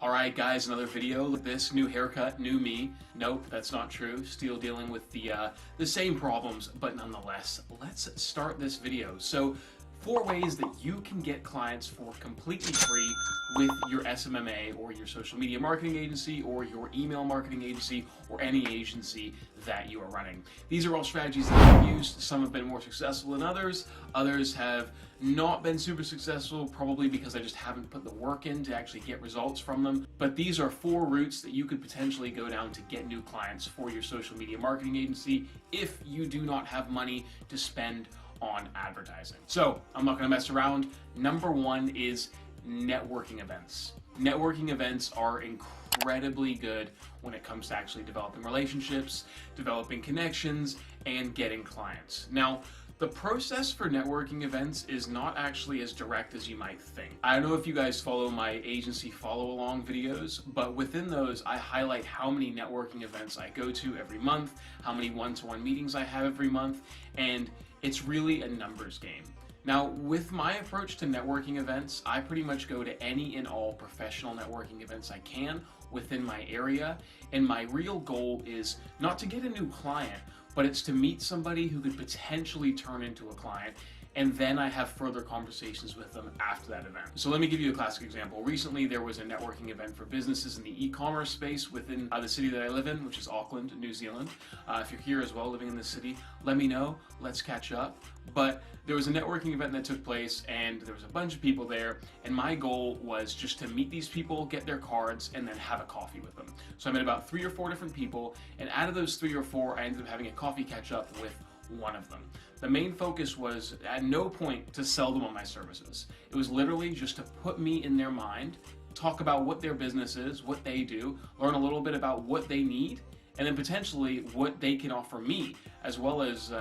Alright guys, another video. This new haircut, new me. Nope, that's not true. Still dealing with the same problems, but nonetheless, let's start this video. So, 4 ways that you can get clients for completely free with your SMMA or your social media marketing agency or your email marketing agency or any agency that you are running. These are all strategies that I've used. Some have been more successful than others. Others have not been super successful, probably because I just haven't put the work in to actually get results from them. But these are 4 routes that you could potentially go down to get new clients for your social media marketing agency if you do not have money to spend on advertising. So I'm not going to mess around. Number 1 is networking events. Networking events are incredibly good when it comes to actually developing relationships, developing connections, and getting clients. Now, the process for networking events is not actually as direct as you might think. I don't know if you guys follow my agency follow-along videos, but within those, I highlight how many networking events I go to every month, how many one-to-one meetings I have every month, and it's really a numbers game. Now, with my approach to networking events, I pretty much go to any and all professional networking events I can within my area, and my real goal is not to get a new client, but it's to meet somebody who could potentially turn into a client, and then I have further conversations with them after that event. So let me give you a classic example. Recently, there was a networking event for businesses in the e-commerce space within the city that I live in, which is Auckland, New Zealand. If you're here as well, living in this city, let me know. Let's catch up. But there was a networking event that took place, and there was a bunch of people there, and my goal was just to meet these people, get their cards, and then have a coffee with them. So I met about 3 or 4 different people, and out of those 3 or 4, I ended up having a coffee catch up with one of them. The main focus was at no point to sell them on my services. It was literally just to put me in their mind, talk about what their business is, what they do, learn a little bit about what they need, and then potentially what they can offer me, as well as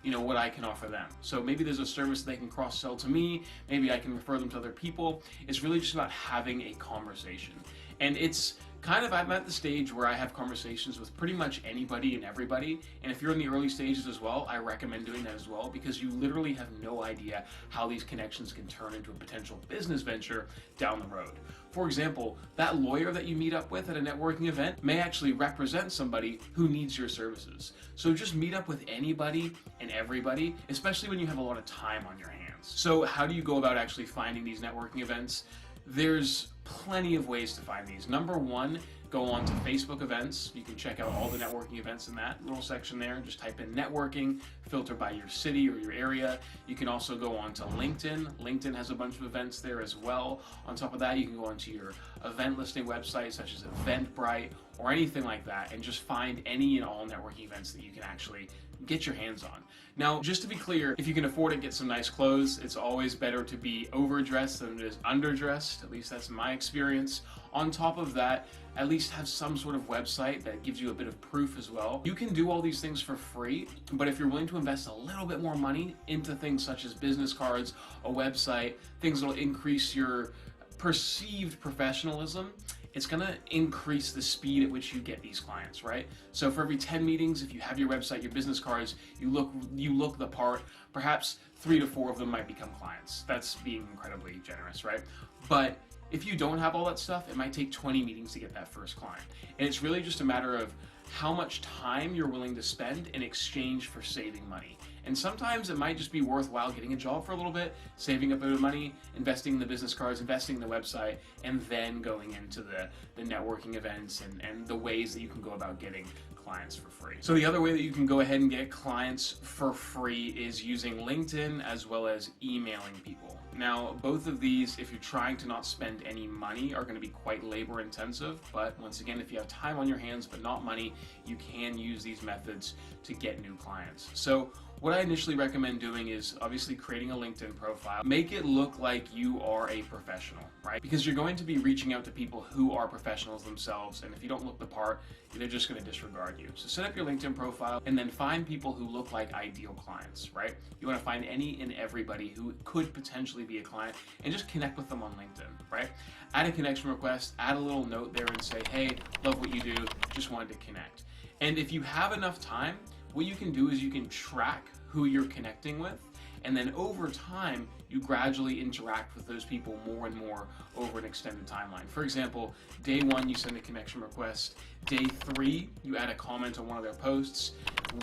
what I can offer them. So maybe there's a service they can cross-sell to me, maybe I can refer them to other people. It's really just about having a conversation. And it's kind of, I'm at the stage where I have conversations with pretty much anybody and everybody, and if you're in the early stages as well, I recommend doing that as well, because you literally have no idea how these connections can turn into a potential business venture down the road. For example, that lawyer that you meet up with at a networking event may actually represent somebody who needs your services. So just meet up with anybody and everybody, especially when you have a lot of time on your hands. So how do you go about actually finding these networking events? There's plenty of ways to find these. Number 1, go on to Facebook events. You can check out all the networking events in that little section there. Just type in networking, filter by your city or your area. You can also go on to LinkedIn. LinkedIn has a bunch of events there as well. On top of that, you can go onto your event listing website such as Eventbrite or anything like that, and just find any and all networking events that you can actually get your hands on. Now, just to be clear, if you can afford it, get some nice clothes. It's always better to be overdressed than it is underdressed. At least that's my experience. On top of that, at least have some sort of website that gives you a bit of proof as well. You can do all these things for free, but if you're willing to invest a little bit more money into things such as business cards, a website, things that will increase your perceived professionalism, it's gonna increase the speed at which you get these clients, right? So for every 10 meetings, if you have your website, your business cards, you look the part, perhaps 3 to 4 of them might become clients. That's being incredibly generous, right? But if you don't have all that stuff, it might take 20 meetings to get that first client. And it's really just a matter of how much time you're willing to spend in exchange for saving money. And sometimes it might just be worthwhile getting a job for a little bit, saving a bit of money, investing in the business cards, investing in the website, and then going into the networking events and the ways that you can go about getting clients for free. So the other way that you can go ahead and get clients for free is using LinkedIn as well as emailing people. Now, both of these, if you're trying to not spend any money, are going to be quite labor intensive, but once again, if you have time on your hands but not money, you can use these methods to get new clients. So what I initially recommend doing is obviously creating a LinkedIn profile. Make it look like you are a professional, right? Because you're going to be reaching out to people who are professionals themselves, and if you don't look the part, they're just going to disregard you. So set up your LinkedIn profile and then find people who look like ideal clients, right? You want to find any and everybody who could potentially be a client and just connect with them on LinkedIn, right? Add a connection request, add a little note there and say, hey, love what you do, just wanted to connect. And if you have enough time, what you can do is you can track who you're connecting with and then over time, you gradually interact with those people more and more over an extended timeline. For example, day 1, you send a connection request. Day 3, you add a comment on one of their posts.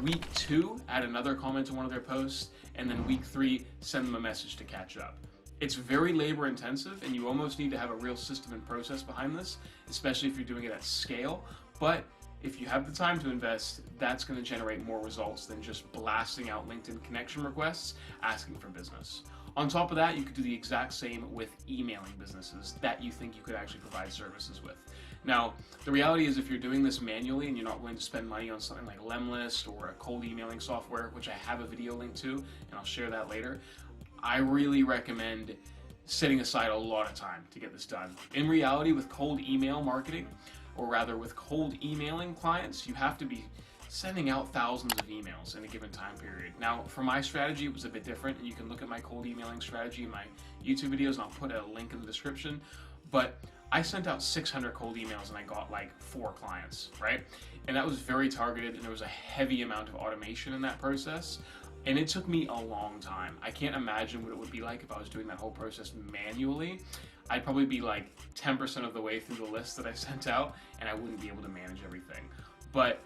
Week 2, add another comment on one of their posts. And then week 3, send them a message to catch up. It's very labor intensive, and you almost need to have a real system and process behind this, especially if you're doing it at scale. But if you have the time to invest, that's going to generate more results than just blasting out LinkedIn connection requests asking for business. On top of that, you could do the exact same with emailing businesses that you think you could actually provide services with. Now, the reality is if you're doing this manually and you're not willing to spend money on something like Lemlist or a cold emailing software, which I have a video link to, and I'll share that later, I really recommend setting aside a lot of time to get this done. In reality, with cold email marketing, or rather with cold emailing clients, you have to be sending out thousands of emails in a given time period. Now, for my strategy, it was a bit different, and you can look at my cold emailing strategy in my YouTube videos, and I'll put a link in the description. But I sent out 600 cold emails and I got like 4 clients, right? And that was very targeted, and there was a heavy amount of automation in that process. And it took me a long time. I can't imagine what it would be like if I was doing that whole process manually. I'd probably be like 10% of the way through the list that I sent out, and I wouldn't be able to manage everything. But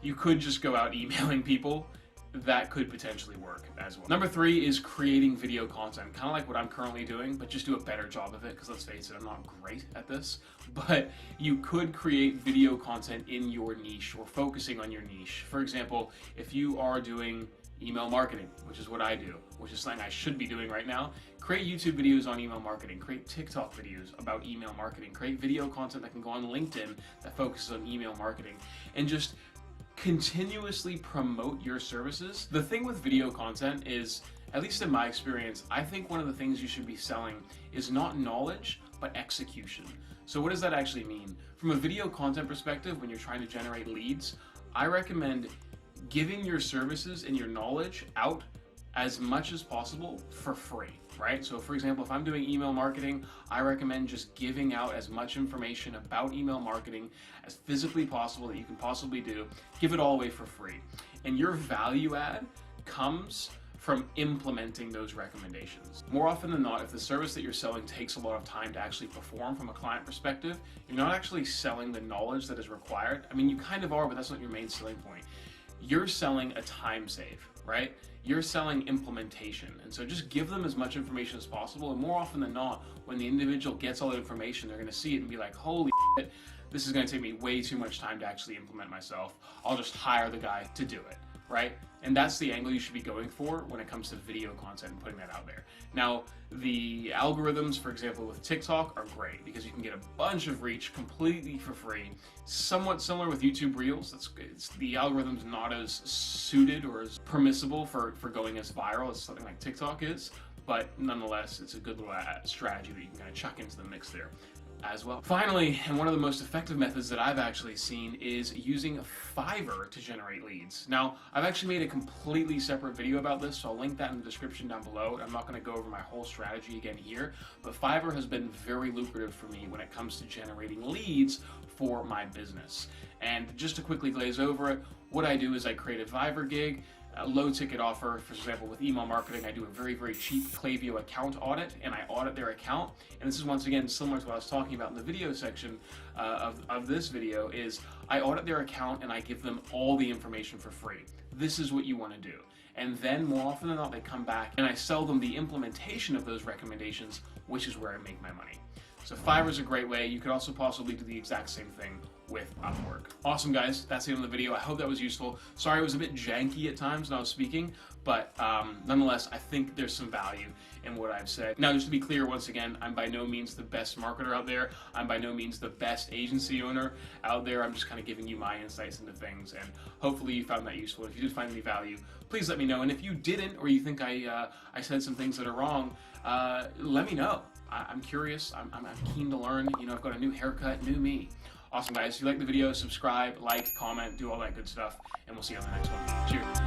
you could just go out emailing people. That could potentially work as well. Number 3 is creating video content, kind of like what I'm currently doing, but just do a better job of it, because let's face it, I'm not great at this. But you could create video content in your niche or focusing on your niche. For example, if you are doing email marketing, which is what I do, which is something I should be doing right now, create YouTube videos on email marketing, create TikTok videos about email marketing, create video content that can go on LinkedIn that focuses on email marketing, and just continuously promote your services. The thing with video content is, at least in my experience, I think one of the things you should be selling is not knowledge, but execution. So what does that actually mean? From a video content perspective, when you're trying to generate leads, I recommend giving your services and your knowledge out as much as possible for free, right? So for example, if I'm doing email marketing, I recommend just giving out as much information about email marketing as physically possible that you can possibly do. Give it all away for free. And your value add comes from implementing those recommendations. More often than not, if the service that you're selling takes a lot of time to actually perform from a client perspective, you're not actually selling the knowledge that is required. I mean, you kind of are, but that's not your main selling point. You're selling a time save, right? You're selling implementation. And so just give them as much information as possible. And more often than not, when the individual gets all the information, they're going to see it and be like, holy shit, this is going to take me way too much time to actually implement myself. I'll just hire the guy to do it, right? And that's the angle you should be going for when it comes to video content and putting that out there. Now, the algorithms, for example, with TikTok are great because you can get a bunch of reach completely for free. Somewhat similar with YouTube Reels. The algorithm's not as suited or as permissible for going as viral as something like TikTok is, but nonetheless, it's a good little strategy that you can kind of chuck into the mix there as well. Finally, and one of the most effective methods that I've actually seen is using Fiverr to generate leads. Now, I've actually made a completely separate video about this, so I'll link that in the description down below. I'm not going to go over my whole strategy again here, but Fiverr has been very lucrative for me when it comes to generating leads for my business. And just to quickly glaze over it, what I do is I create a Fiverr gig, a low ticket offer. For example, with email marketing, I do a very, very cheap Klaviyo account audit, and I audit their account. And this is once again similar to what I was talking about in the video section of this video, is I audit their account and I give them all the information for free. This is what you want to do. And then more often than not, they come back and I sell them the implementation of those recommendations, which is where I make my money. So Fiverr is a great way. You could also possibly do the exact same thing with Upwork. Awesome, guys. That's the end of the video. I hope that was useful. Sorry it was a bit janky at times when I was speaking, but nonetheless, I think there's some value in what I've said. Now, just to be clear, once again, I'm by no means the best marketer out there. I'm by no means the best agency owner out there. I'm just kind of giving you my insights into things, and hopefully you found that useful. If you did find any value, please let me know. And if you didn't, or you think I said some things that are wrong, let me know. I'm curious. I'm keen to learn. You know, I've got a new haircut, new me. Awesome, guys. If you like the video, subscribe, like, comment, do all that good stuff, and we'll see you on the next one. Cheers.